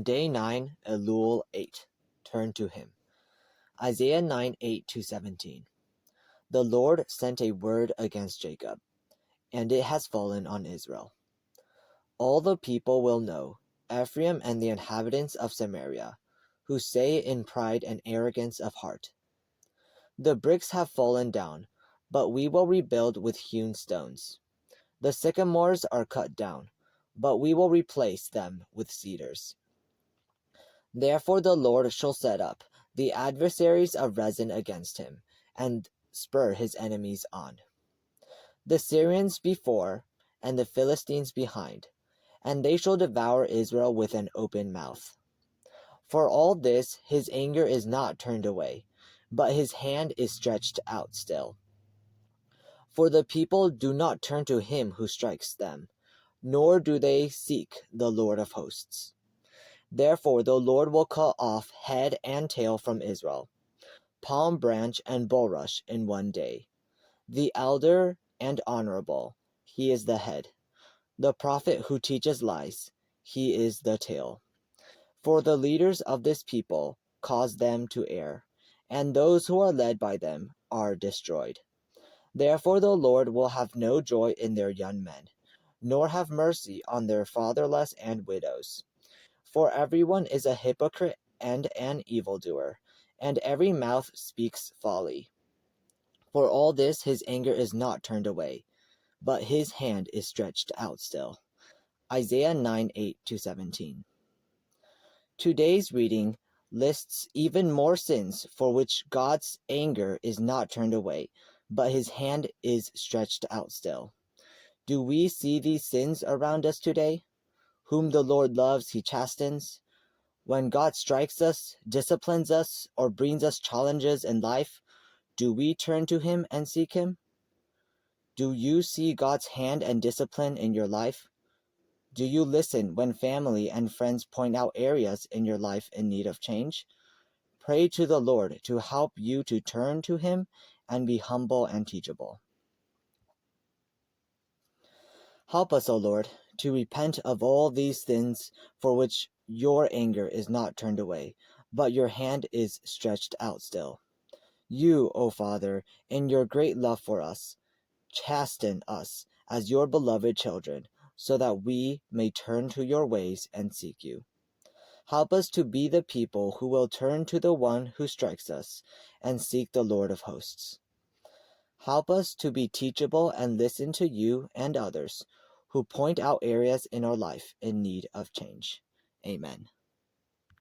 Day 9, Elul 8. Turn to him. Isaiah 9:8-17. The Lord sent a word against Jacob, and it has fallen on Israel. All the people will know, Ephraim and the inhabitants of Samaria, who say in pride and arrogance of heart, the bricks have fallen down, but we will rebuild with hewn stones. The sycamores are cut down, but we will replace them with cedars. Therefore the Lord shall set up the adversaries of Rezin against him, and spur his enemies on. The Syrians before, and the Philistines behind, and they shall devour Israel with an open mouth. For all this his anger is not turned away, but his hand is stretched out still. For the people do not turn to him who strikes them, nor do they seek the Lord of hosts. Therefore the Lord will cut off head and tail from Israel, palm branch and bulrush in one day. The elder and honorable, he is the head. The prophet who teaches lies, he is the tail. For the leaders of this people cause them to err, and those who are led by them are destroyed. Therefore the Lord will have no joy in their young men, nor have mercy on their fatherless and widows. For everyone is a hypocrite and an evildoer, and every mouth speaks folly. For all this his anger is not turned away, but his hand is stretched out still. Isaiah 9:8-17. Today's reading lists even more sins for which God's anger is not turned away, but his hand is stretched out still. Do we see these sins around us today? Whom the Lord loves, he chastens. When God strikes us, disciplines us, or brings us challenges in life, do we turn to him and seek him? Do you see God's hand and discipline in your life? Do you listen when family and friends point out areas in your life in need of change? Pray to the Lord to help you to turn to him and be humble and teachable. Help us, O Lord, to repent of all these sins for which your anger is not turned away, but your hand is stretched out still. You, O Father, in your great love for us, chasten us as your beloved children, so that we may turn to your ways and seek you. Help us to be the people who will turn to the one who strikes us and seek the Lord of hosts. Help us to be teachable and listen to you and others who point out areas in our life in need of change. Amen.